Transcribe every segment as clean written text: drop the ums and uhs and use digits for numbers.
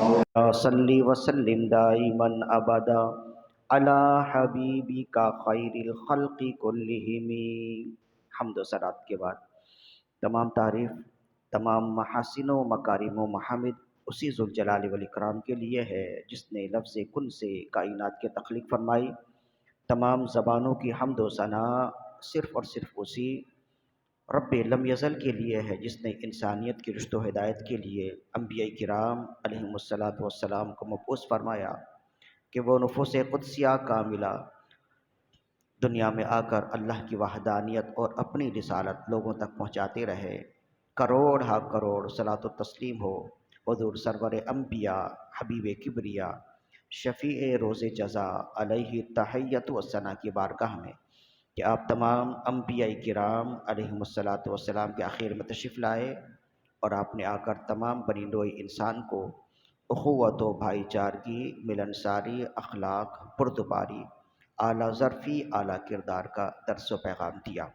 صلی وسلم دائما ابدا علی حبیبک خیر الخلق کلہم۔ حمد و صلات کے بعد تمام تعریف، تمام محاسن و مکارم و محامد اسی ذوالجلال والاکرام کے لیے ہے جس نے لفظ کن سے کائنات کے تخلیق فرمائی۔ تمام زبانوں کی حمد و ثنا صرف اور صرف اسی رب لم یزل کے لیے ہے جس نے انسانیت کی رشد و ہدایت کے لیے انبیاء کرام علیہم الصلاۃ والسلام کو مبعوث فرمایا کہ وہ نفوس قدسیہ کاملہ دنیا میں آ کر اللہ کی وحدانیت اور اپنی رسالت لوگوں تک پہنچاتے رہے۔ کروڑ ہا کروڑ صلاۃ و تسلیم ہو حضور سرور انبیاء حبیب کبریا شفیع روز جزا علیہ تحیت و ثنا کی بارگاہ میں کہ آپ تمام انبیاء کرام علیہم الصلاۃ والسلام کے آخر میں تشریف لائے اور آپ نے آ کر تمام بنی نوع انسان کو اخوت و بھائی چارگی، ملنساری، اخلاق، پردباری، اعلیٰ ظرفی، اعلیٰ کردار کا درس و پیغام دیا۔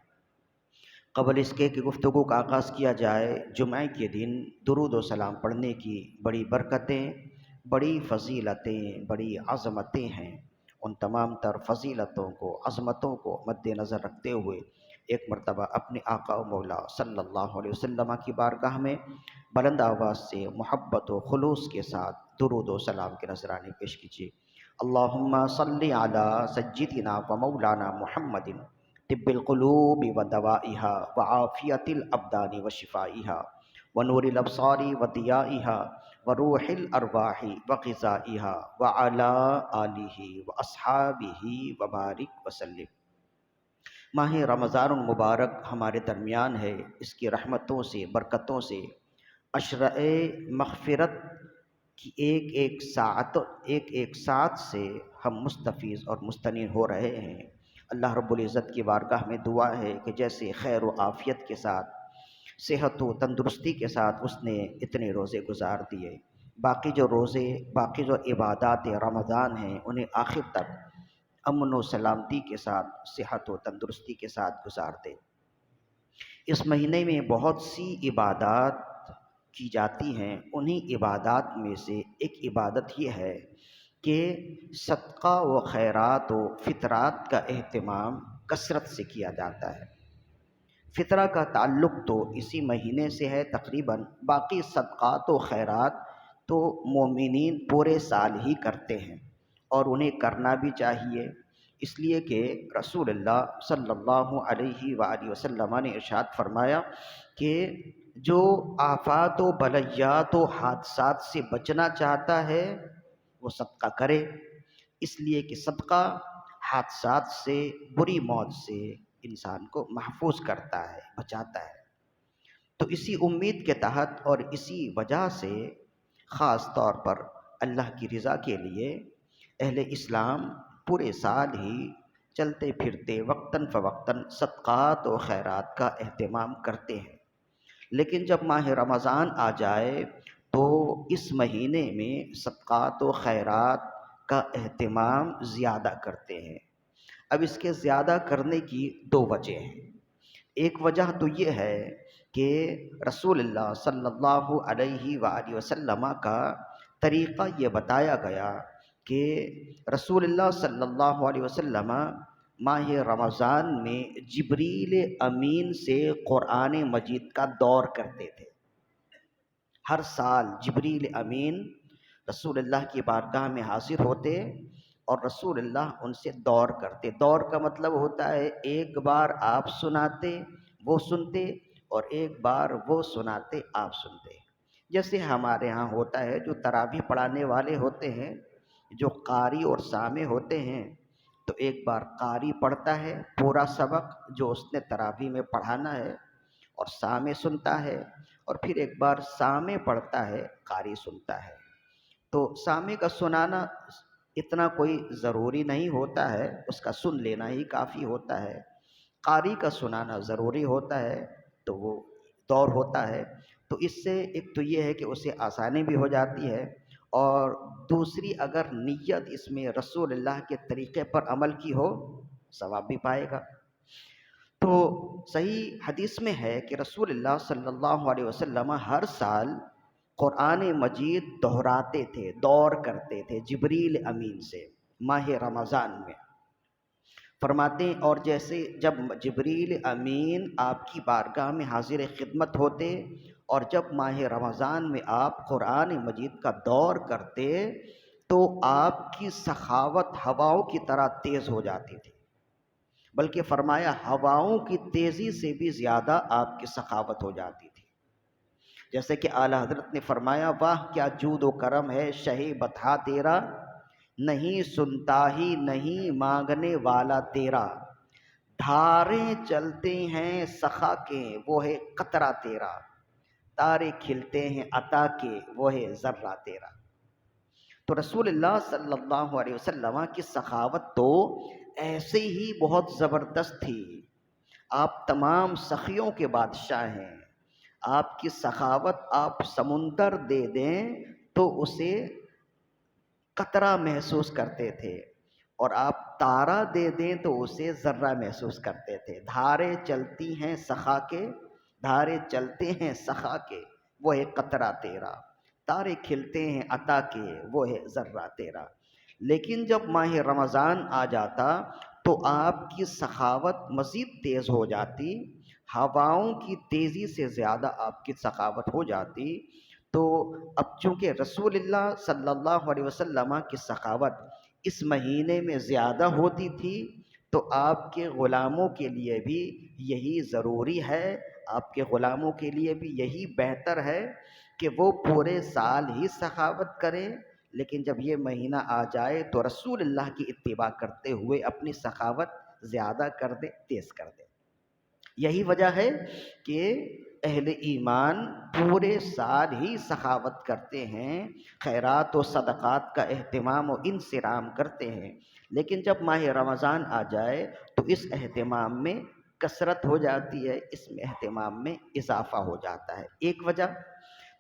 قبل اس کے کہ گفتگو کا آغاز کیا جائے، جمعہ کے دن درود و سلام پڑھنے کی بڑی برکتیں، بڑی فضیلتیں، بڑی عظمتیں ہیں۔ ان تمام تر فضیلتوں کو، عظمتوں کو مد نظر رکھتے ہوئے ایک مرتبہ اپنے آقا و مولا صلی اللہ علیہ وسلم کی بارگاہ میں بلند آواز سے محبت و خلوص کے ساتھ درود و سلام کے نذرانے پیش کیجیے۔ اللہم صلی علی سیدنا و مولانا محمد طب القلوب و دوائها وعافیت الابدان و شفائها ونور الابصار و ضیائها وروح الارواح وغذائها وعلى آلہ واصحابہ وبارک وسلم۔ ماہ رمضان المبارک ہمارے درمیان ہے، اس کی رحمتوں سے، برکتوں سے، اشرع مغفرت کی ایک ایک ساعت سے ہم مستفیض اور مستنیر ہو رہے ہیں۔ اللہ رب العزت کی بارگاہ میں دعا ہے کہ جیسے خیر و عافیت کے ساتھ، صحت و تندرستی کے ساتھ اس نے اتنے روزے گزار دیے، باقی جو روزے، باقی جو عبادات رمضان ہیں انہیں آخر تک امن و سلامتی کے ساتھ، صحت و تندرستی کے ساتھ گزار دے۔ اس مہینے میں بہت سی عبادات کی جاتی ہیں، انہی عبادات میں سے ایک عبادت یہ ہے کہ صدقہ و خیرات و فطرات کا اہتمام کثرت سے کیا جاتا ہے۔ فطرہ کا تعلق تو اسی مہینے سے ہے تقریباً، باقی صدقات و خیرات تو مومنین پورے سال ہی کرتے ہیں اور انہیں کرنا بھی چاہیے، اس لیے کہ رسول اللہ صلی اللہ علیہ وآلہ وسلم نے ارشاد فرمایا کہ جو آفات و بلیات و حادثات سے بچنا چاہتا ہے وہ صدقہ کرے، اس لیے کہ صدقہ حادثات سے، بری موت سے انسان کو محفوظ کرتا ہے، بچاتا ہے۔ تو اسی امید کے تحت اور اسی وجہ سے خاص طور پر اللہ کی رضا کے لیے اہل اسلام پورے سال ہی چلتے پھرتے وقتاً فوقتاً صدقات و خیرات کا اہتمام کرتے ہیں، لیکن جب ماہ رمضان آ جائے تو اس مہینے میں صدقات و خیرات کا اہتمام زیادہ کرتے ہیں۔ اب اس کے زیادہ کرنے کی دو وجہ ہیں۔ ایک وجہ تو یہ ہے کہ رسول اللہ صلی اللہ علیہ وآلہ وسلم کا طریقہ یہ بتایا گیا کہ رسول اللہ صلی اللہ علیہ وسلم ماہ رمضان میں جبریل امین سے قرآن مجید کا دور کرتے تھے۔ ہر سال جبریل امین رسول اللہ کی بارگاہ میں حاضر ہوتے اور رسول اللہ ان سے دور کرتے۔ دور کا مطلب ہوتا ہے ایک بار آپ سناتے وہ سنتے اور ایک بار وہ سناتے آپ سنتے۔ جیسے ہمارے ہاں ہوتا ہے جو تراویح پڑھانے والے ہوتے ہیں، جو قاری اور سامع ہوتے ہیں، تو ایک بار قاری پڑھتا ہے پورا سبق جو اس نے تراویح میں پڑھانا ہے اور سامع سنتا ہے، اور پھر ایک بار سامع پڑھتا ہے قاری سنتا ہے۔ تو سامع کا سنانا اتنا کوئی ضروری نہیں ہوتا ہے، اس کا سن لینا ہی کافی ہوتا ہے۔ قاری کا سنانا ضروری ہوتا ہے تو وہ دور ہوتا ہے۔ تو اس سے ایک تو یہ ہے کہ اسے آسانی بھی ہو جاتی ہے، اور دوسری اگر نیت اس میں رسول اللہ کے طریقے پر عمل کی ہو ثواب بھی پائے گا۔ تو صحیح حدیث میں ہے کہ رسول اللہ صلی اللہ علیہ وسلم ہر سال قرآن مجید دہراتے تھے، دور کرتے تھے جبریل امین سے ماہ رمضان میں. فرماتے ہیں اور جیسے جب جبریل امین آپ کی بارگاہ میں حاضر خدمت ہوتے اور جب ماہ رمضان میں آپ قرآن مجید کا دور کرتے تو آپ کی سخاوت ہواؤں کی طرح تیز ہو جاتی تھی، بلکہ فرمایا ہواؤں کی تیزی سے بھی زیادہ آپ کی سخاوت ہو جاتی تھی. جیسے کہ اعلیٰ حضرت نے فرمایا واہ کیا جود و کرم ہے شہ بطحا تیرا، نہیں سنتا ہی نہیں مانگنے والا تیرا، دھاریں چلتے ہیں سخا کے وہ ہے قطرہ تیرا، تارے کھلتے ہیں عطا کے وہ ہے ذرہ تیرا. تو رسول اللہ صلی اللہ علیہ وسلم کی سخاوت تو ایسے ہی بہت زبردست تھی. آپ تمام سخیوں کے بادشاہ ہیں. آپ کی سخاوت آپ سمندر دے دیں تو اسے قطرہ محسوس کرتے تھے، اور آپ تارا دے دیں تو اسے ذرہ محسوس کرتے تھے. دھاریں چلتی ہیں سخا کے، دھاریں چلتے ہیں سخا کے وہ ہے قطرہ تیرا، تارے کھلتے ہیں عطا کے وہ ہے ذرہ تیرا. لیکن جب ماہ رمضان آ جاتا تو آپ کی سخاوت مزید تیز ہو جاتی، ہواؤں کی تیزی سے زیادہ آپ کی سخاوت ہو جاتی. تو اب چونکہ رسول اللہ صلی اللہ علیہ وسلم کی سخاوت اس مہینے میں زیادہ ہوتی تھی تو آپ کے غلاموں کے لیے بھی یہی ضروری ہے، آپ کے غلاموں کے لیے بھی یہی بہتر ہے کہ وہ پورے سال ہی سخاوت کریں، لیکن جب یہ مہینہ آ جائے تو رسول اللہ کی اتباع کرتے ہوئے اپنی سخاوت زیادہ کر دے، تیز کر دے. یہی وجہ ہے کہ اہل ایمان پورے سال ہی سخاوت کرتے ہیں، خیرات و صدقات کا اہتمام و انصرام کرتے ہیں، لیکن جب ماہ رمضان آ جائے تو اس اہتمام میں کثرت ہو جاتی ہے، اس میں اہتمام میں اضافہ ہو جاتا ہے. ایک وجہ.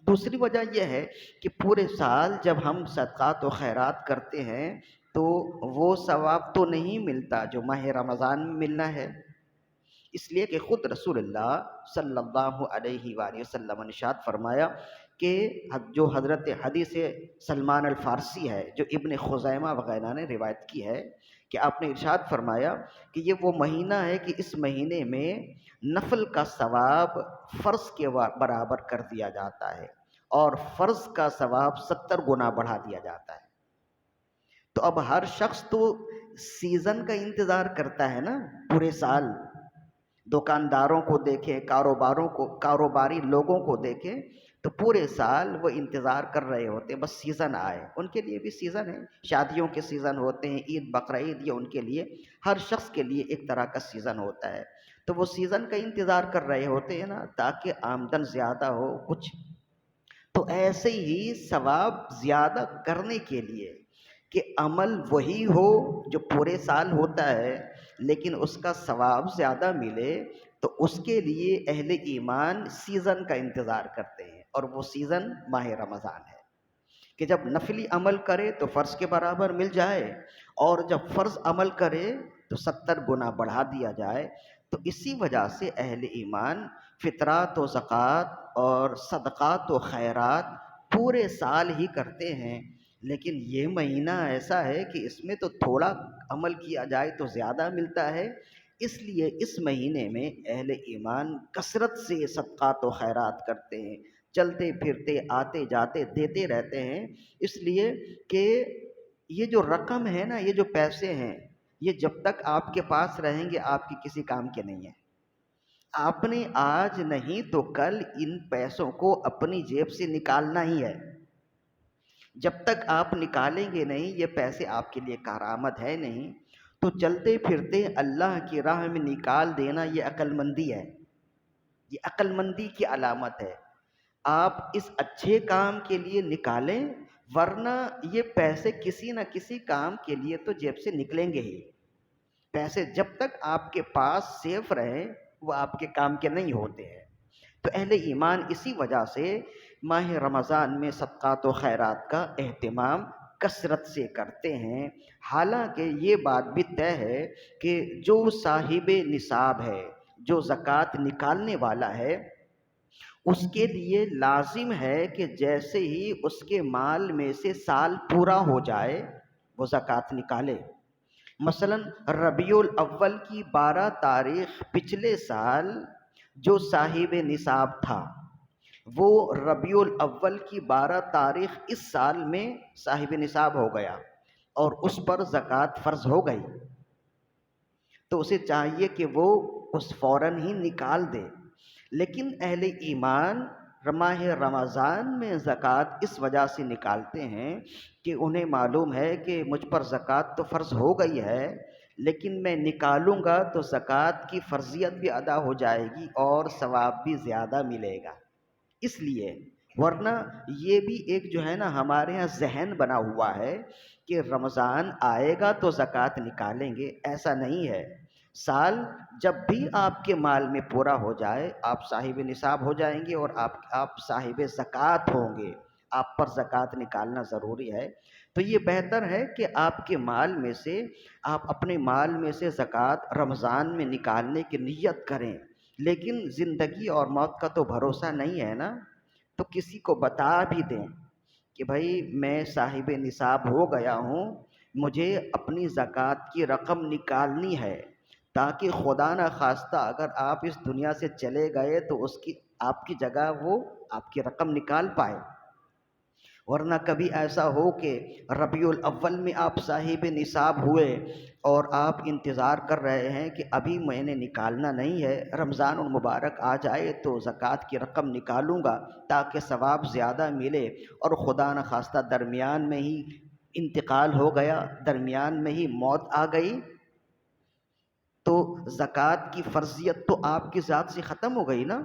دوسری وجہ یہ ہے کہ پورے سال جب ہم صدقات و خیرات کرتے ہیں تو وہ ثواب تو نہیں ملتا جو ماہ رمضان میں ملنا ہے، اس لیے کہ خود رسول اللہ صلی اللہ علیہ وآلہ وسلم نے ارشاد فرمایا کہ جو حضرت حدیث سلمان الفارسی ہے جو ابن خزیمہ وغیرہ نے روایت کی ہے کہ آپ نے ارشاد فرمایا کہ یہ وہ مہینہ ہے کہ اس مہینے میں نفل کا ثواب فرض کے برابر کر دیا جاتا ہے اور فرض کا ثواب 70 گنا بڑھا دیا جاتا ہے. تو اب ہر شخص تو سیزن کا انتظار کرتا ہے نا پورے سال. دکانداروں کو دیکھیں، کاروباری لوگوں کو دیکھیں تو پورے سال وہ انتظار کر رہے ہوتے ہیں بس سیزن آئے. ان کے لیے بھی سیزن ہے، شادیوں کے سیزن ہوتے ہیں، عید بقرعید، یہ ان کے لیے ہر شخص کے لیے ایک طرح کا سیزن ہوتا ہے. تو وہ سیزن کا انتظار کر رہے ہوتے ہیں نا تاکہ آمدن زیادہ ہو کچھ. تو ایسے ہی ثواب زیادہ کرنے کے لیے کہ عمل وہی ہو جو پورے سال ہوتا ہے لیکن اس کا ثواب زیادہ ملے، تو اس کے لیے اہل ایمان سیزن کا انتظار کرتے ہیں، اور وہ سیزن ماہ رمضان ہے کہ جب نفلی عمل کرے تو فرض کے برابر مل جائے، اور جب فرض عمل کرے تو 70 گنا بڑھا دیا جائے. تو اسی وجہ سے اہل ایمان فطرات و زکوٰۃ اور صدقات و خیرات پورے سال ہی کرتے ہیں، لیکن یہ مہینہ ایسا ہے کہ اس میں تو تھوڑا عمل کیا جائے تو زیادہ ملتا ہے. اس لیے اس مہینے میں اہل ایمان کثرت سے صدقات و خیرات کرتے ہیں، چلتے پھرتے آتے جاتے دیتے رہتے ہیں. اس لیے کہ یہ جو رقم ہے نا، یہ جو پیسے ہیں، یہ جب تک آپ کے پاس رہیں گے آپ کی کسی کام کے نہیں ہیں. آپ نے آج نہیں تو کل ان پیسوں کو اپنی جیب سے نکالنا ہی ہے. جب تک آپ نکالیں گے نہیں یہ پیسے آپ کے لیے کارآمد ہے نہیں. تو چلتے پھرتے اللہ کی راہ میں نکال دینا یہ عقل مندی ہے، یہ عقل مندی کی علامت ہے. آپ اس اچھے کام کے لیے نکالیں، ورنہ یہ پیسے کسی نہ کسی کام کے لیے تو جیب سے نکلیں گے ہی. پیسے جب تک آپ کے پاس سیف رہیں وہ آپ کے کام کے نہیں ہوتے ہیں. تو اہل ایمان اسی وجہ سے ماہ رمضان میں صدقات و خیرات کا اہتمام کثرت سے کرتے ہیں. حالانکہ یہ بات بھی طے ہے کہ جو صاحب نصاب ہے، جو زکوٰۃ نکالنے والا ہے، اس کے لیے لازم ہے کہ جیسے ہی اس کے مال میں سے سال پورا ہو جائے وہ زکوٰۃ نکالے۔ مثلا ربیع الاول کی 12 تاریخ پچھلے سال جو صاحب نصاب تھا وہ ربیع الاول کی 12 تاریخ اس سال میں صاحب نصاب ہو گیا اور اس پر زکوٰۃ فرض ہو گئی، تو اسے چاہیے کہ وہ اس فوراً ہی نکال دے۔ لیکن اہل ایمان ماہ رمضان میں زکوٰۃ اس وجہ سے نکالتے ہیں کہ انہیں معلوم ہے کہ مجھ پر زکوٰۃ تو فرض ہو گئی ہے، لیکن میں نکالوں گا تو زکوٰۃ کی فرضیت بھی ادا ہو جائے گی اور ثواب بھی زیادہ ملے گا، اس لیے۔ ورنہ یہ بھی ایک جو ہے نا ہمارے ہاں ذہن بنا ہوا ہے کہ رمضان آئے گا تو زکوٰۃ نکالیں گے، ایسا نہیں ہے۔ سال جب بھی آپ کے مال میں پورا ہو جائے آپ صاحب نصاب ہو جائیں گے اور آپ صاحب زکوٰۃ ہوں گے، آپ پر زکوٰۃ نکالنا ضروری ہے۔ تو یہ بہتر ہے کہ آپ کے مال میں سے آپ اپنے مال میں سے زکوٰۃ رمضان میں نکالنے کی نیت کریں، لیکن زندگی اور موت کا تو بھروسہ نہیں ہے نا، تو کسی کو بتا بھی دیں کہ بھائی میں صاحب نصاب ہو گیا ہوں، مجھے اپنی زکوٰۃ کی رقم نکالنی ہے، تاکہ خدا نہ خواستہ اگر آپ اس دنیا سے چلے گئے تو آپ کی جگہ وہ آپ کی رقم نکال پائے۔ ورنہ کبھی ایسا ہو کہ ربیع الاول میں آپ صاحب نصاب ہوئے اور آپ انتظار کر رہے ہیں کہ ابھی میں نے نکالنا نہیں ہے، رمضان المبارک آ جائے تو زکوٰۃ کی رقم نکالوں گا تاکہ ثواب زیادہ ملے، اور خدا نہ خواستہ درمیان میں ہی انتقال ہو گیا، درمیان میں ہی موت آ گئی، تو زکوٰۃ کی فرضیت تو آپ کی ذات سے ختم ہو گئی نا۔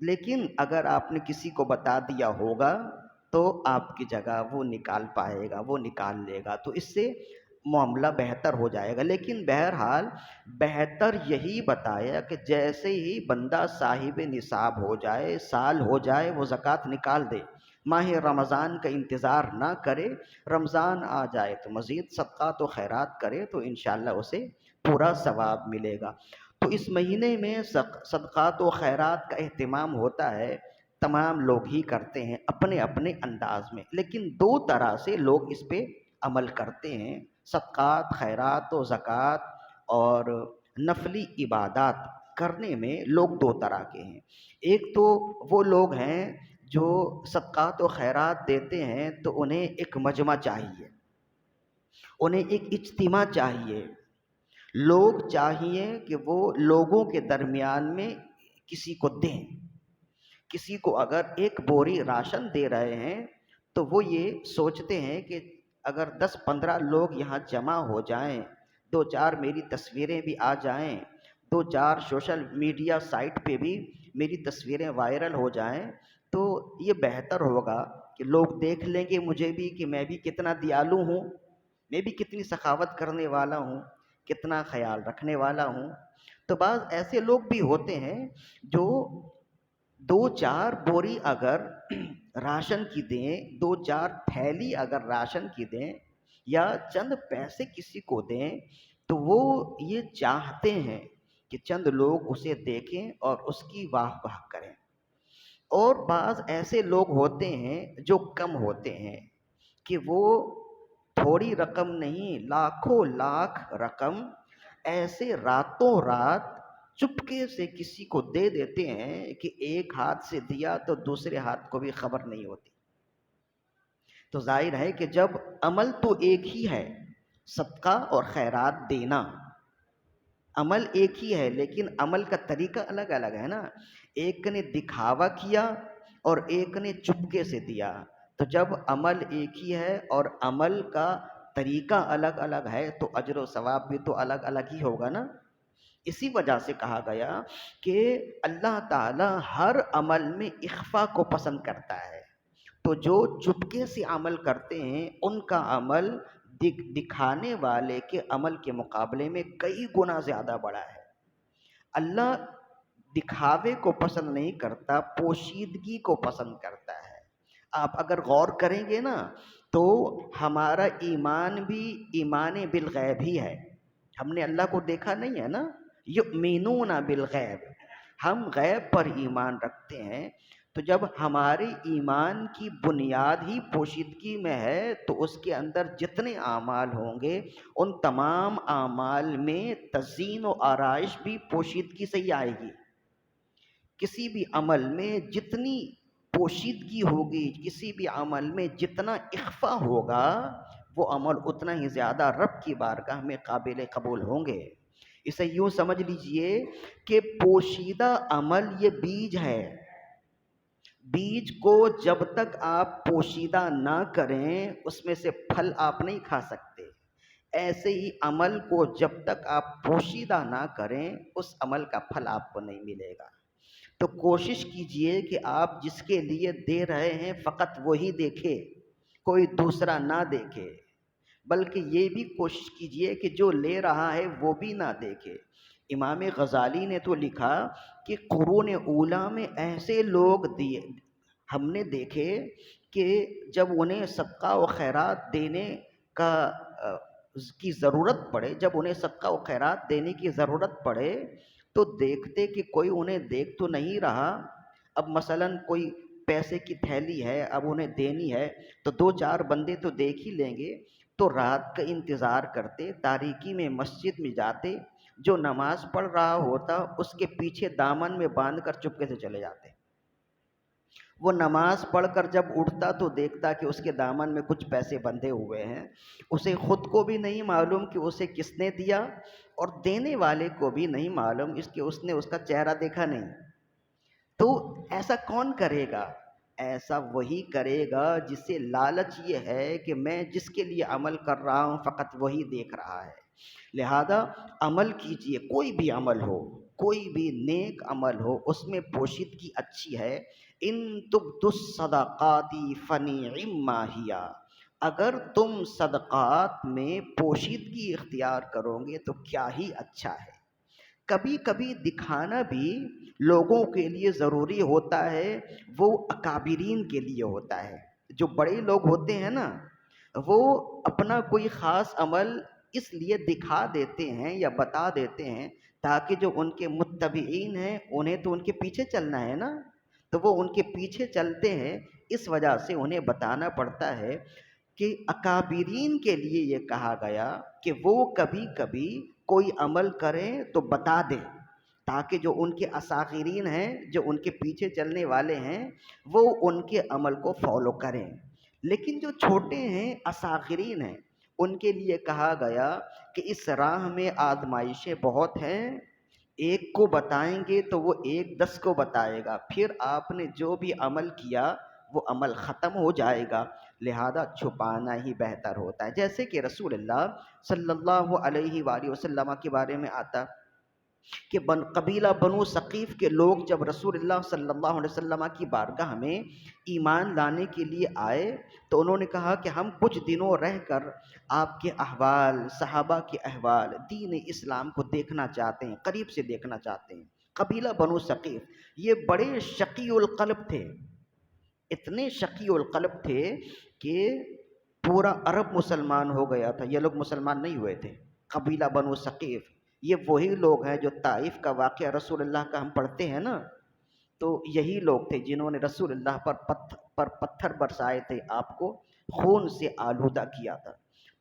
لیکن اگر آپ نے کسی کو بتا دیا ہوگا تو آپ کی جگہ وہ نکال پائے گا، وہ نکال لے گا، تو اس سے معاملہ بہتر ہو جائے گا۔ لیکن بہرحال بہتر یہی بتایا کہ جیسے ہی بندہ صاحب نصاب ہو جائے، سال ہو جائے، وہ زکوٰۃ نکال دے، ماہ رمضان کا انتظار نہ کرے، رمضان آ جائے تو مزید صدقات و خیرات کرے تو انشاءاللہ اسے پورا ثواب ملے گا۔ تو اس مہینے میں صدقات و خیرات کا اہتمام ہوتا ہے، تمام لوگ ہی کرتے ہیں اپنے اپنے انداز میں، لیکن دو طرح سے لوگ اس پہ عمل کرتے ہیں۔ صدقات، خیرات و زکوٰۃ اور نفلی عبادات کرنے میں لوگ دو طرح کے ہیں۔ ایک تو وہ لوگ ہیں جو صدقات و خیرات دیتے ہیں تو انہیں ایک مجمع چاہیے، انہیں ایک اجتماع چاہیے، لوگ چاہیے کہ وہ لوگوں کے درمیان میں کسی کو دیں۔ کسی کو اگر ایک بوری راشن دے رہے ہیں تو وہ یہ سوچتے ہیں کہ اگر 10-15 لوگ یہاں جمع ہو جائیں، 2-4 میری تصویریں بھی آ جائیں، 2-4 سوشل میڈیا سائٹ پہ بھی میری تصویریں وائرل ہو جائیں، تو یہ بہتر ہوگا کہ لوگ دیکھ لیں گے مجھے بھی کہ میں بھی کتنا دیالو ہوں، میں بھی کتنی سخاوت کرنے والا ہوں، کتنا خیال رکھنے والا ہوں۔ تو بعض ایسے لوگ بھی ہوتے ہیں جو 2-4 بوری اگر راشن کی دیں، 2-4 تھیلی اگر راشن کی دیں یا چند پیسے کسی کو دیں تو وہ یہ چاہتے ہیں کہ چند لوگ اسے دیکھیں اور اس کی واہ واہ کریں۔ اور بعض ایسے لوگ ہوتے ہیں جو کم ہوتے ہیں کہ وہ تھوڑی رقم نہیں، لاکھوں لاکھ رقم ایسے راتوں رات چپکے سے کسی کو دے دیتے ہیں کہ ایک ہاتھ سے دیا تو دوسرے ہاتھ کو بھی خبر نہیں ہوتی۔ تو ظاہر ہے کہ جب عمل تو ایک ہی ہے، صدقہ اور خیرات دینا عمل ایک ہی ہے، لیکن عمل کا طریقہ الگ الگ ہے نا، ایک نے دکھاوا کیا اور ایک نے چپکے سے دیا۔ تو جب عمل ایک ہی ہے اور عمل کا طریقہ الگ الگ ہے تو اجر و ثواب بھی تو الگ الگ ہی ہوگا نا۔ اسی وجہ سے کہا گیا کہ اللہ تعالی ہر عمل میں اخفا کو پسند کرتا ہے، تو جو چپکے سے عمل کرتے ہیں ان کا عمل دکھانے والے کے عمل کے مقابلے میں کئی گنا زیادہ بڑا ہے۔ اللہ دکھاوے کو پسند نہیں کرتا، پوشیدگی کو پسند کرتا ہے۔ آپ اگر غور کریں گے نا تو ہمارا ایمان بھی ایمان بالغیب ہی ہے، ہم نے اللہ کو دیکھا نہیں ہے نا، یؤمنون بالغیب، ہم غیب پر ایمان رکھتے ہیں، تو جب ہمارے ایمان کی بنیاد ہی پوشیدگی میں ہے تو اس کے اندر جتنے اعمال ہوں گے ان تمام اعمال میں تزیین و آرائش بھی پوشیدگی سے ہی آئے گی۔ کسی بھی عمل میں جتنی پوشیدگی ہوگی، کسی بھی عمل میں جتنا اخفا ہوگا، وہ عمل اتنا ہی زیادہ رب کی بارگاہ میں قابل قبول ہوں گے۔ اسے یوں سمجھ لیجئے کہ پوشیدہ عمل یہ بیج ہے، بیج کو جب تک آپ پوشیدہ نہ کریں اس میں سے پھل آپ نہیں کھا سکتے۔ ایسے ہی عمل کو جب تک آپ پوشیدہ نہ کریں اس عمل کا پھل آپ کو نہیں ملے گا۔ تو کوشش کیجئے کہ آپ جس کے لیے دے رہے ہیں فقط وہی دیکھے، کوئی دوسرا نہ دیکھے، بلکہ یہ بھی کوشش کیجئے کہ جو لے رہا ہے وہ بھی نہ دیکھے۔ امام غزالی نے تو لکھا کہ قرون اولیٰ میں ایسے لوگ ہم نے دیکھے کہ جب انہیں صدقہ و خیرات دینے کی ضرورت پڑے، جب انہیں صدقہ و خیرات دینے کی ضرورت پڑے تو دیکھتے کہ کوئی انہیں دیکھ تو نہیں رہا۔ اب مثلاً کوئی پیسے کی تھیلی ہے، اب انہیں دینی ہے تو دو چار بندے تو دیکھ ہی لیں گے، تو رات کا انتظار کرتے، تاریکی میں مسجد میں جاتے، جو نماز پڑھ رہا ہوتا اس کے پیچھے دامن میں باندھ کر چپکے سے چلے جاتے۔ وہ نماز پڑھ کر جب اٹھتا تو دیکھتا کہ اس کے دامن میں کچھ پیسے بندھے ہوئے ہیں، اسے خود کو بھی نہیں معلوم کہ اسے کس نے دیا، اور دینے والے کو بھی نہیں معلوم اس نے اس کا چہرہ دیکھا نہیں۔ تو ایسا کون کرے گا؟ ایسا وہی کرے گا جسے لالچ یہ ہے کہ میں جس کے لیے عمل کر رہا ہوں فقط وہی دیکھ رہا ہے۔ لہذا عمل کیجئے، کوئی بھی عمل ہو، کوئی بھی نیک عمل ہو، اس میں پوشیدگی اچھی ہے۔ ان تبدوا الصدقات فنعم ما ہی، اگر تم صدقات میں پوشیدگی اختیار کرو گے تو کیا ہی اچھا ہے۔ کبھی کبھی دکھانا بھی لوگوں کے لیے ضروری ہوتا ہے، وہ اکابرین کے لیے ہوتا ہے۔ جو بڑے لوگ ہوتے ہیں نا، وہ اپنا کوئی خاص عمل اس لیے دکھا دیتے ہیں یا بتا دیتے ہیں تاکہ جو ان کے متبعین ہیں انہیں تو ان کے پیچھے چلنا ہے نا، تو وہ ان کے پیچھے چلتے ہیں، اس وجہ سے انہیں بتانا پڑتا ہے کہ اکابرین کے لیے یہ کہا گیا کہ وہ کبھی کبھی کوئی عمل کریں تو بتا دیں تاکہ جو ان کے اصاغرین ہیں، جو ان کے پیچھے چلنے والے ہیں، وہ ان کے عمل کو فالو کریں۔ لیکن جو چھوٹے ہیں، اصاغرین ہیں، ان کے لیے کہا گیا کہ اس راہ میں آزمائشیں بہت ہیں، ایک کو بتائیں گے تو وہ ایک 10 کو بتائے گا، پھر آپ نے جو بھی عمل کیا وہ عمل ختم ہو جائے گا، لہذا چھپانا ہی بہتر ہوتا ہے۔ جیسے کہ رسول اللہ صلی اللہ علیہ وآلہ وسلم کے بارے میں آتا کہ قبیلہ بنو ثقیف کے لوگ جب رسول اللہ صلی اللہ علیہ وسلم کی بارگاہ میں ایمان لانے کے لیے آئے تو انہوں نے کہا کہ ہم کچھ دنوں رہ کر آپ کے احوال، صحابہ کے احوال، دین اسلام کو دیکھنا چاہتے ہیں، قریب سے دیکھنا چاہتے ہیں۔ قبیلہ بنو ثقیف یہ بڑے شقی القلب تھے، اتنے شقی القلب تھے کہ پورا عرب مسلمان ہو گیا تھا، یہ لوگ مسلمان نہیں ہوئے تھے۔ قبیلہ بنو ثقیف یہ وہی لوگ ہیں جو طائف کا واقعہ رسول اللہ کا ہم پڑھتے ہیں نا، تو یہی لوگ تھے جنہوں نے رسول اللہ پر پتھر برسائے تھے، آپ کو خون سے آلودہ کیا تھا،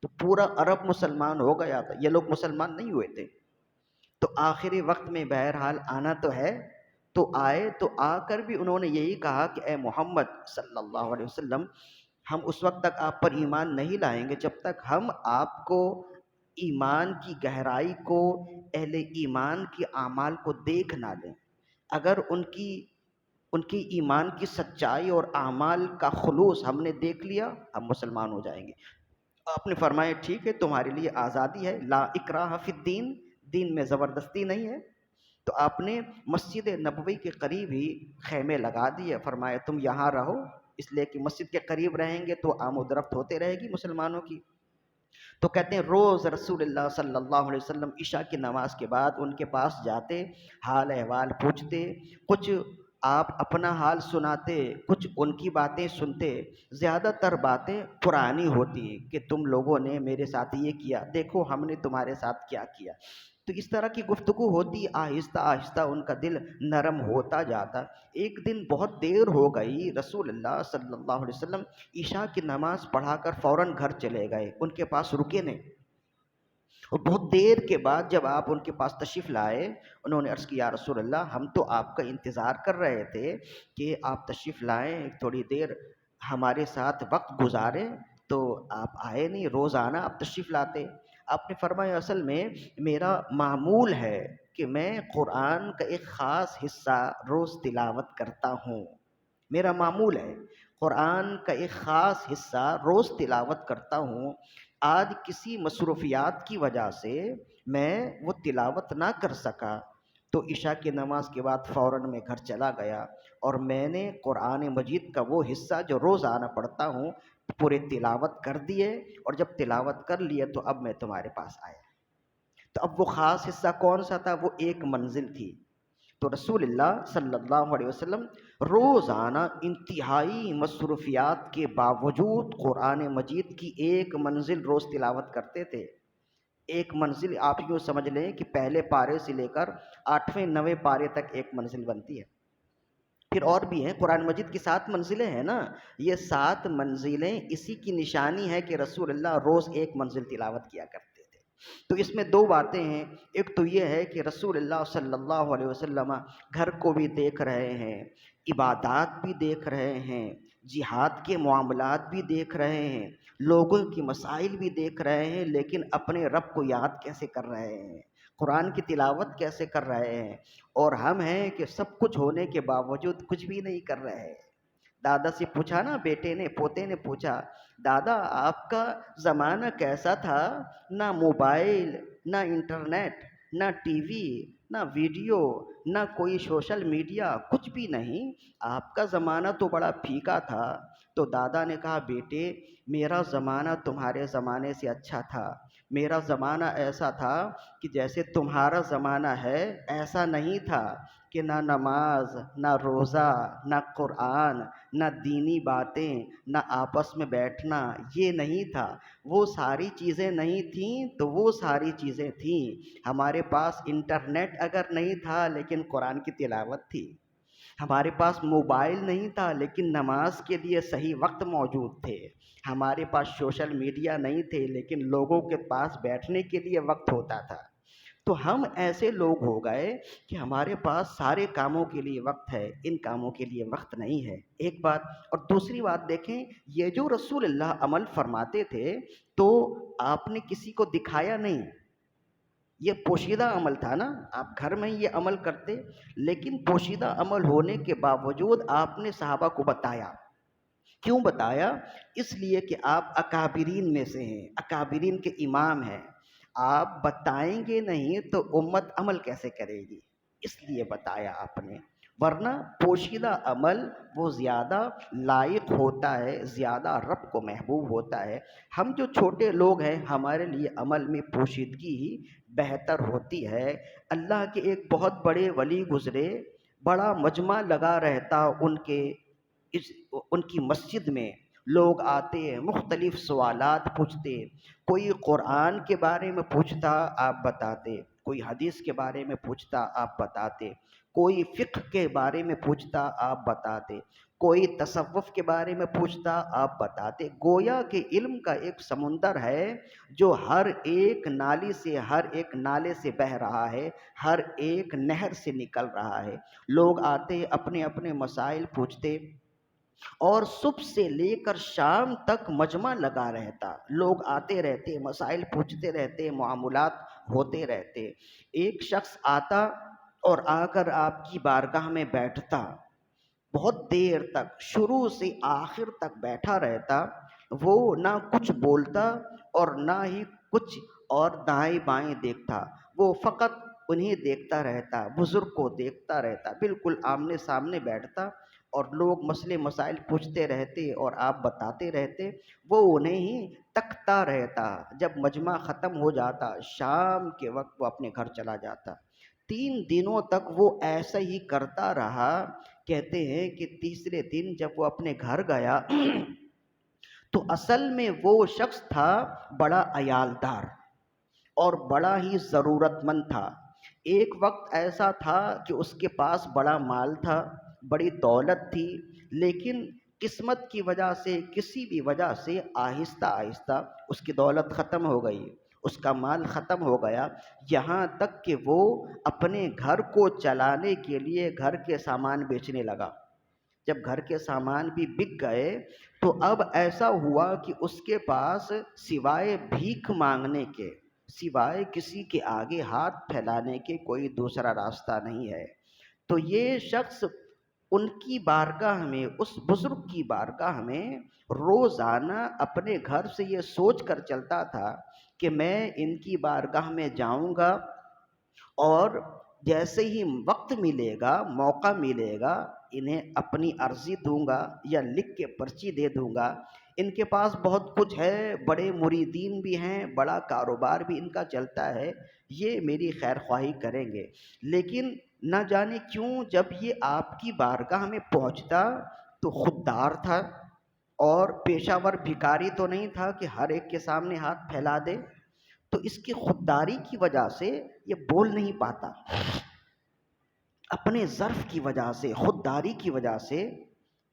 تو پورا عرب مسلمان ہو گیا تھا، یہ لوگ مسلمان نہیں ہوئے تھے۔ تو آخری وقت میں بہرحال آنا تو ہے، تو آئے، تو آ کر بھی انہوں نے یہی کہا کہ اے محمد صلی اللہ علیہ وسلم، ہم اس وقت تک آپ پر ایمان نہیں لائیں گے جب تک ہم آپ کو ایمان کی گہرائی کو، اہل ایمان کے اعمال کو دیکھ نہ لیں۔ اگر ان کی ایمان کی سچائی اور اعمال کا خلوص ہم نے دیکھ لیا، ہم مسلمان ہو جائیں گے۔ آپ نے فرمایا ٹھیک ہے، تمہارے لیے آزادی ہے، لا اکراہ فی الدین، دین میں زبردستی نہیں ہے۔ تو آپ نے مسجد نبوی کے قریب ہی خیمے لگا دیے، فرمایا تم یہاں رہو، اس لیے کہ مسجد کے قریب رہیں گے تو آمد و رفت ہوتے رہے گی مسلمانوں کی۔ تو کہتے ہیں روز رسول اللہ صلی اللہ علیہ وسلم عشاء کی نماز کے بعد ان کے پاس جاتے، حال احوال پوچھتے، کچھ آپ اپنا حال سناتے، کچھ ان کی باتیں سنتے۔ زیادہ تر باتیں پرانی ہوتی کہ تم لوگوں نے میرے ساتھ یہ کیا، دیکھو ہم نے تمہارے ساتھ کیا کیا۔ تو اس طرح کی گفتگو ہوتی، آہستہ آہستہ ان کا دل نرم ہوتا جاتا۔ ایک دن بہت دیر ہو گئی، رسول اللہ صلی اللہ علیہ وسلم عشاء کی نماز پڑھا کر فوراً گھر چلے گئے، ان کے پاس رکے نہیں۔ اور بہت دیر کے بعد جب آپ ان کے پاس تشریف لائے، انہوں نے عرض کیا، یا رسول اللہ، ہم تو آپ کا انتظار کر رہے تھے کہ آپ تشریف لائیں، تھوڑی دیر ہمارے ساتھ وقت گزاریں، تو آپ آئے نہیں، روزانہ آپ تشریف لاتے۔ آپ نے فرمایا، اصل میں میرا معمول ہے کہ میں قرآن کا ایک خاص حصہ روز تلاوت کرتا ہوں، میرا معمول ہے قرآن کا ایک خاص حصہ روز تلاوت کرتا ہوں۔ آج کسی مصروفیات کی وجہ سے میں وہ تلاوت نہ کر سکا، تو عشاء کی نماز کے بعد فوراً میں گھر چلا گیا اور میں نے قرآن مجید کا وہ حصہ جو روزانہ پڑھتا ہوں پورے تلاوت کر دیے، اور جب تلاوت کر لیے تو اب میں تمہارے پاس آیا۔ تو اب وہ خاص حصہ کون سا تھا؟ وہ ایک منزل تھی۔ تو رسول اللہ صلی اللہ علیہ وسلم روزانہ انتہائی مصروفیات کے باوجود قرآن مجید کی ایک منزل روز تلاوت کرتے تھے۔ ایک منزل آپ یوں سمجھ لیں کہ پہلے پارے سے لے کر 8ویں 9ویں پارے تک ایک منزل بنتی ہے۔ پھر اور بھی ہیں، قرآن مجید کی 7 منزلیں ہیں نا، یہ 7 منزلیں اسی کی نشانی ہے کہ رسول اللہ روز ایک منزل تلاوت کیا کرتے تھے۔ تو اس میں 2 باتیں ہیں، ایک تو یہ ہے کہ رسول اللہ صلی اللہ علیہ وسلم گھر کو بھی دیکھ رہے ہیں، عبادات بھی دیکھ رہے ہیں، جہاد کے معاملات بھی دیکھ رہے ہیں، لوگوں کی مسائل بھی دیکھ رہے ہیں، لیکن اپنے رب کو یاد کیسے کر رہے ہیں، قرآن کی تلاوت کیسے کر رہے ہیں۔ اور ہم ہیں کہ سب کچھ ہونے کے باوجود کچھ بھی نہیں کر رہے۔ دادا سے پوچھا نا، بیٹے نے، پوتے نے پوچھا، دادا آپ کا زمانہ کیسا تھا؟ نہ موبائل، نہ انٹرنیٹ، نہ ٹی وی، نہ ویڈیو، نہ کوئی سوشل میڈیا، کچھ بھی نہیں، آپ کا زمانہ تو بڑا پھیکا تھا۔ تو دادا نے کہا، بیٹے میرا زمانہ تمہارے زمانے سے اچھا تھا، میرا زمانہ ایسا تھا کہ جیسے تمہارا زمانہ ہے ایسا نہیں تھا، کہ نہ نماز، نہ روزہ، نہ قرآن، نہ دینی باتیں، نہ آپس میں بیٹھنا، یہ نہیں تھا۔ وہ ساری چیزیں نہیں تھیں تو وہ ساری چیزیں تھیں۔ ہمارے پاس انٹرنیٹ اگر نہیں تھا لیکن قرآن کی تلاوت تھی، ہمارے پاس موبائل نہیں تھا لیکن نماز کے لیے صحیح وقت موجود تھے، ہمارے پاس سوشل میڈیا نہیں تھے لیکن لوگوں کے پاس بیٹھنے کے لیے وقت ہوتا تھا۔ تو ہم ایسے لوگ ہو گئے کہ ہمارے پاس سارے کاموں کے لیے وقت ہے، ان کاموں کے لیے وقت نہیں ہے، ایک بات۔ اور دوسری بات دیکھیں، یہ جو رسول اللہ عمل فرماتے تھے تو آپ نے کسی کو دکھایا نہیں، یہ پوشیدہ عمل تھا نا، آپ گھر میں یہ عمل کرتے، لیکن پوشیدہ عمل ہونے کے باوجود آپ نے صحابہ کو بتایا۔ کیوں بتایا؟ اس لیے کہ آپ اکابرین میں سے ہیں، اکابرین کے امام ہیں، آپ بتائیں گے نہیں تو امت عمل کیسے کرے گی، اس لیے بتایا آپ نے۔ ورنہ پوشیدہ عمل وہ زیادہ لائق ہوتا ہے، زیادہ رب کو محبوب ہوتا ہے۔ ہم جو چھوٹے لوگ ہیں ہمارے لیے عمل میں پوشیدگی ہی بہتر ہوتی ہے۔ اللہ کے ایک بہت بڑے ولی گزرے، بڑا مجمع لگا رہتا ان کی مسجد میں، لوگ آتے مختلف سوالات پوچھتے، کوئی قرآن کے بارے میں پوچھتا آپ بتاتے، کوئی حدیث کے بارے میں پوچھتا آپ بتاتے، کوئی فقہ کے بارے میں پوچھتا آپ بتاتے، کوئی تصوف کے بارے میں پوچھتا آپ بتاتے۔ گویا کہ علم کا ایک سمندر ہے جو ہر ایک نالے سے بہہ رہا ہے، ہر ایک نہر سے نکل رہا ہے۔ لوگ آتے اپنے اپنے مسائل پوچھتے، اور صبح سے لے کر شام تک مجمع لگا رہتا، لوگ آتے رہتے، مسائل پوچھتے رہتے، معاملات ہوتے رہتے۔ ایک شخص آتا اور آ کر آپ کی بارگاہ میں بیٹھتا، بہت دیر تک شروع سے آخر تک بیٹھا رہتا، وہ نہ کچھ بولتا اور نہ ہی کچھ اور دائیں بائیں دیکھتا، وہ فقط انہیں دیکھتا رہتا، بزرگ کو دیکھتا رہتا، بالکل آمنے سامنے بیٹھتا، اور لوگ مسئلے مسائل پوچھتے رہتے اور آپ بتاتے رہتے، وہ انہیں ہی تکتا رہتا۔ جب مجمع ختم ہو جاتا شام کے وقت وہ اپنے گھر چلا جاتا۔ 3 دنوں تک وہ ایسا ہی کرتا رہا۔ کہتے ہیں کہ تیسرے دن جب وہ اپنے گھر گیا تو اصل میں وہ شخص تھا بڑا عیالدار، اور بڑا ہی ضرورت مند تھا۔ ایک وقت ایسا تھا کہ اس کے پاس بڑا مال تھا، بڑی دولت تھی، لیکن قسمت کی وجہ سے، کسی بھی وجہ سے آہستہ آہستہ اس کی دولت ختم ہو گئی، اس کا مال ختم ہو گیا، یہاں تک کہ وہ اپنے گھر کو چلانے کے لیے گھر کے سامان بیچنے لگا۔ جب گھر کے سامان بھی بک گئے تو اب ایسا ہوا کہ اس کے پاس سوائے بھیک مانگنے کے، سوائے کسی کے آگے ہاتھ پھیلانے کے کوئی دوسرا راستہ نہیں ہے۔ تو یہ شخص ان کی بارگاہ میں، اس بزرگ کی بارگاہ میں روزانہ اپنے گھر سے یہ سوچ کر چلتا تھا کہ میں ان کی بارگاہ میں جاؤں گا، اور جیسے ہی وقت ملے گا، موقع ملے گا، انہیں اپنی عرضی دوں گا یا لکھ کے پرچی دے دوں گا۔ ان کے پاس بہت کچھ ہے، بڑے مریدین بھی ہیں، بڑا کاروبار بھی ان کا چلتا ہے، یہ میری خیر خواہی کریں گے۔ لیکن نہ جانے کیوں جب یہ آپ کی بارگاہ میں پہنچتا تو خوددار تھا، اور پیشہ ور بھکاری تو نہیں تھا کہ ہر ایک کے سامنے ہاتھ پھیلا دے۔ تو اس کی خودداری کی وجہ سے یہ بول نہیں پاتا، اپنے ظرف کی وجہ سے، خودداری کی وجہ سے،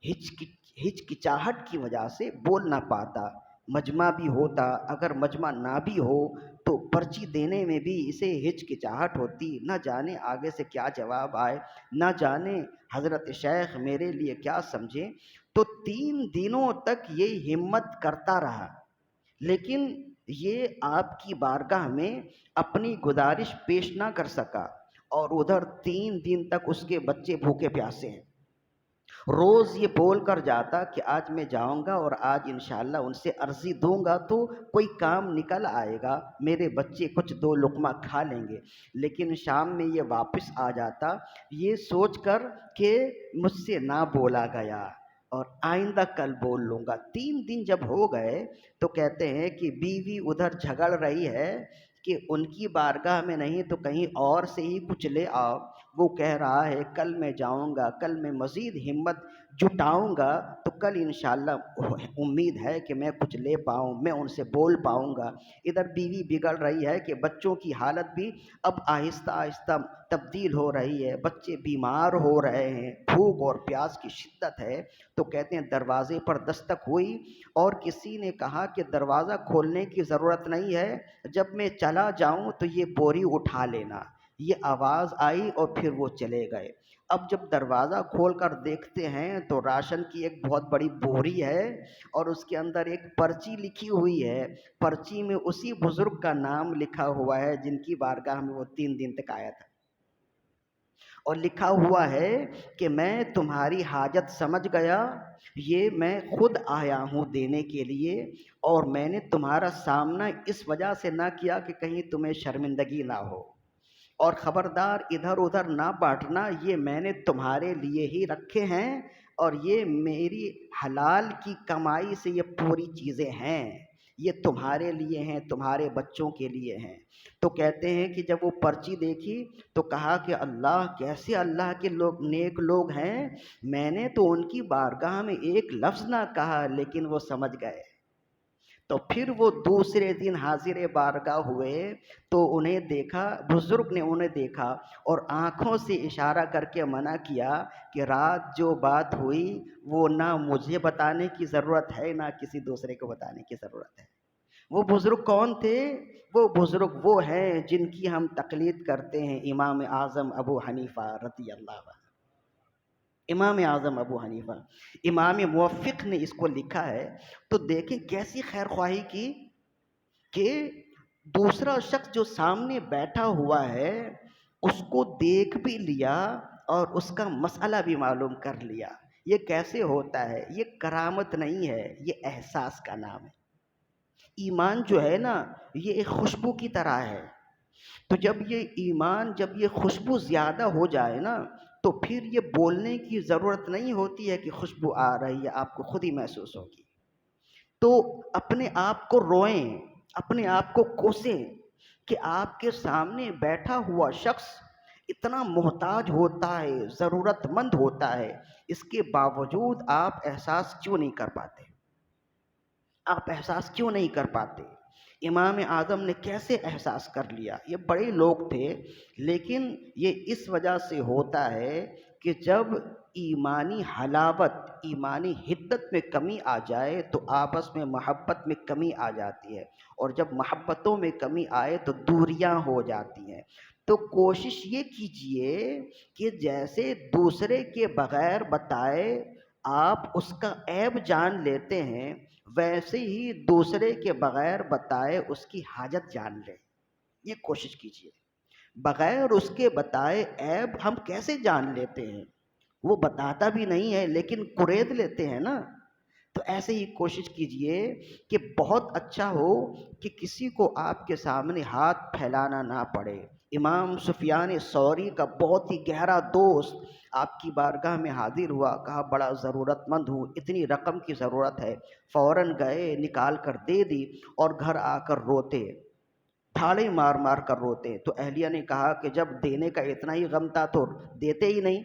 ہچکچاہٹ کی وجہ سے بول نہ پاتا۔ مجمع بھی ہوتا، اگر مجمع نہ بھی ہو تو پرچی دینے میں بھی اسے ہچکچاہٹ ہوتی، نہ جانے آگے سے کیا جواب آئے، نہ جانے حضرت شیخ میرے لیے کیا سمجھیں۔ تو 3 دنوں تک یہ ہمت کرتا رہا، لیکن یہ آپ کی بارگاہ میں اپنی گزارش پیش نہ کر سکا، اور ادھر 3 دن تک اس کے بچے بھوکے پیاسے ہیں۔ روز یہ بول کر جاتا کہ آج میں جاؤں گا اور آج انشاءاللہ ان سے عرضی دوں گا تو کوئی کام نکل آئے گا، میرے بچے کچھ 2 لقمہ کھا لیں گے، لیکن شام میں یہ واپس آ جاتا یہ سوچ کر کہ مجھ سے نہ بولا گیا اور آئندہ کل بول لوں گا۔ 3 دن جب ہو گئے تو کہتے ہیں کہ بیوی ادھر جھگڑ رہی ہے کہ ان کی بارگاہ میں نہیں تو کہیں اور سے ہی کچھ لے آؤ۔ وہ کہہ رہا ہے کل میں جاؤں گا، کل میں مزید ہمت جٹاؤں گا تو کل انشاءاللہ امید ہے کہ میں کچھ لے پاؤں، میں ان سے بول پاؤں گا۔ ادھر بیوی بگڑ رہی ہے کہ بچوں کی حالت بھی اب آہستہ آہستہ تبدیل ہو رہی ہے، بچے بیمار ہو رہے ہیں، بھوک اور پیاس کی شدت ہے۔ تو کہتے ہیں دروازے پر دستک ہوئی اور کسی نے کہا کہ دروازہ کھولنے کی ضرورت نہیں ہے، جب میں چلا جاؤں تو یہ بوری اٹھا لینا۔ یہ آواز آئی اور پھر وہ چلے گئے۔ اب جب دروازہ کھول کر دیکھتے ہیں تو راشن کی ایک بہت بڑی بوری ہے اور اس کے اندر ایک پرچی لکھی ہوئی ہے، پرچی میں اسی بزرگ کا نام لکھا ہوا ہے جن کی بارگاہ میں وہ 3 دن تک آیا تھا، اور لکھا ہوا ہے کہ میں تمہاری حاجت سمجھ گیا، یہ میں خود آیا ہوں دینے کے لیے، اور میں نے تمہارا سامنا اس وجہ سے نہ کیا کہ کہیں تمہیں شرمندگی نہ ہو، اور خبردار ادھر ادھر نہ بانٹنا، یہ میں نے تمہارے لیے ہی رکھے ہیں، اور یہ میری حلال کی کمائی سے یہ پوری چیزیں ہیں، یہ تمہارے لیے ہیں، تمہارے بچوں کے لیے ہیں۔ تو کہتے ہیں کہ جب وہ پرچی دیکھی تو کہا کہ اللہ، کیسے اللہ کے لوگ نیک لوگ ہیں، میں نے تو ان کی بارگاہ میں ایک لفظ نہ کہا لیکن وہ سمجھ گئے۔ تو پھر وہ دوسرے دن حاضر بارگاہ ہوئے تو انہیں دیکھا، بزرگ نے انہیں دیکھا اور آنکھوں سے اشارہ کر کے منع کیا کہ رات جو بات ہوئی وہ نہ مجھے بتانے کی ضرورت ہے نہ کسی دوسرے کو بتانے کی ضرورت ہے۔ وہ بزرگ کون تھے؟ وہ بزرگ وہ ہیں جن کی ہم تقلید کرتے ہیں، امام اعظم ابو حنیفہ رضی اللہ عنہ۔ امام اعظم ابو حنیفہ، امام موفق نے اس کو لکھا ہے۔ تو دیکھیں کیسی خیر خواہی کی کہ دوسرا شخص جو سامنے بیٹھا ہوا ہے اس کو دیکھ بھی لیا اور اس کا مسئلہ بھی معلوم کر لیا۔ یہ کیسے ہوتا ہے؟ یہ کرامت نہیں ہے، یہ احساس کا نام ہے۔ ایمان جو ہے نا یہ ایک خوشبو کی طرح ہے، تو جب یہ ایمان، جب یہ خوشبو زیادہ ہو جائے نا تو پھر یہ بولنے کی ضرورت نہیں ہوتی ہے کہ خوشبو آ رہی ہے، آپ کو خود ہی محسوس ہوگی۔ تو اپنے آپ کو روئیں، اپنے آپ کو کوسیں کہ آپ کے سامنے بیٹھا ہوا شخص اتنا محتاج ہوتا ہے، ضرورت مند ہوتا ہے، اس کے باوجود آپ احساس کیوں نہیں کر پاتے؟ آپ احساس کیوں نہیں کر پاتے؟ امام اعظم نے کیسے احساس کر لیا؟ یہ بڑے لوگ تھے، لیکن یہ اس وجہ سے ہوتا ہے کہ جب ایمانی حلاوت، ایمانی حدت میں کمی آ جائے تو آپس میں محبت میں کمی آ جاتی ہے، اور جب محبتوں میں کمی آئے تو دوریاں ہو جاتی ہیں۔ تو کوشش یہ کیجئے کہ جیسے دوسرے کے بغیر بتائے آپ اس کا عیب جان لیتے ہیں، ویسے ہی دوسرے کے بغیر بتائے اس کی حاجت جان لیں۔ یہ کوشش کیجئے۔ بغیر اس کے بتائے عیب ہم کیسے جان لیتے ہیں؟ وہ بتاتا بھی نہیں ہے لیکن قرید لیتے ہیں نا۔ تو ایسے ہی کوشش کیجئے کہ بہت اچھا ہو کہ کسی کو آپ کے سامنے ہاتھ پھیلانا نہ پڑے۔ امام سفیان ثوری کا بہت ہی گہرا دوست آپ کی بارگاہ میں حاضر ہوا، کہا بڑا ضرورت مند ہوں، اتنی رقم کی ضرورت ہے۔ فوراً گئے، نکال کر دے دی، اور گھر آ کر روتے، تھاڑے مار مار کر روتے۔ تو اہلیہ نے کہا کہ جب دینے کا اتنا ہی غم تھا تو دیتے ہی نہیں،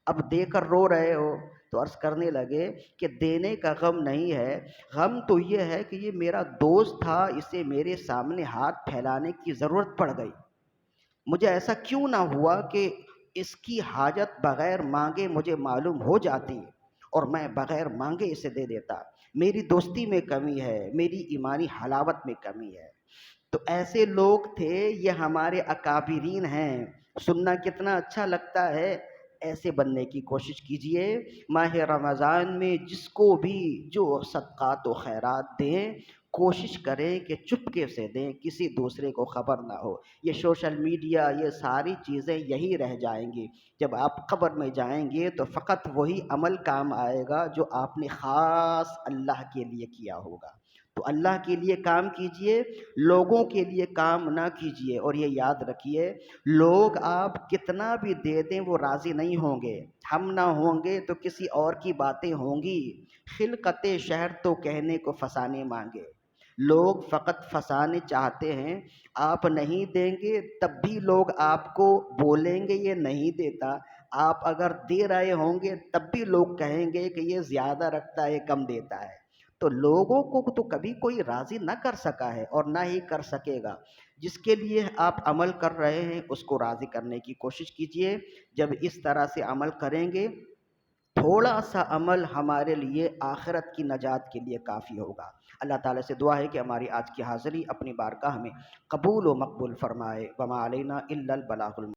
اب دے کر رو رہے ہو۔ تو عرض کرنے لگے کہ دینے کا غم نہیں ہے، غم تو یہ ہے کہ یہ میرا دوست تھا، اسے میرے سامنے ہاتھ پھیلانے کی ضرورت پڑ گئی۔ مجھے ایسا کیوں نہ ہوا کہ اس کی حاجت بغیر مانگے مجھے معلوم ہو جاتی اور میں بغیر مانگے اسے دے دیتا۔ میری دوستی میں کمی ہے، میری ایمانی حلاوت میں کمی ہے۔ تو ایسے لوگ تھے، یہ ہمارے اکابرین ہیں۔ سننا کتنا اچھا لگتا ہے، ایسے بننے کی کوشش کیجئے۔ ماہ رمضان میں جس کو بھی جو صدقات و خیرات دیں، کوشش کریں کہ چپکے سے دیں، کسی دوسرے کو خبر نہ ہو۔ یہ سوشل میڈیا، یہ ساری چیزیں یہی رہ جائیں گی۔ جب آپ قبر میں جائیں گے تو فقط وہی عمل کام آئے گا جو آپ نے خاص اللہ کے لیے کیا ہوگا۔ تو اللہ کے لیے کام کیجئے، لوگوں کے لیے کام نہ کیجئے۔ اور یہ یاد رکھیے، لوگ آپ کتنا بھی دے دیں وہ راضی نہیں ہوں گے۔ ہم نہ ہوں گے تو کسی اور کی باتیں ہوں گی۔ خلقت شہر تو کہنے کو فسانے مانگے۔ لوگ فقط فسانے چاہتے ہیں، آپ نہیں دیں گے تب بھی لوگ آپ کو بولیں گے یہ نہیں دیتا۔ آپ اگر دے رہے ہوں گے تب بھی لوگ کہیں گے کہ یہ زیادہ رکھتا ہے، کم دیتا ہے۔ تو لوگوں کو تو کبھی کوئی راضی نہ کر سکا ہے اور نہ ہی کر سکے گا۔ جس کے لیے آپ عمل کر رہے ہیں اس کو راضی کرنے کی کوشش کیجئے۔ جب اس طرح سے عمل کریں گے، تھوڑا سا عمل ہمارے لیے آخرت کی نجات کے لیے کافی ہوگا۔ اللہ تعالیٰ سے دعا ہے کہ ہماری آج کی حاضری اپنی بارگاہ میں قبول و مقبول فرمائے۔ وما علینا الا البلاغ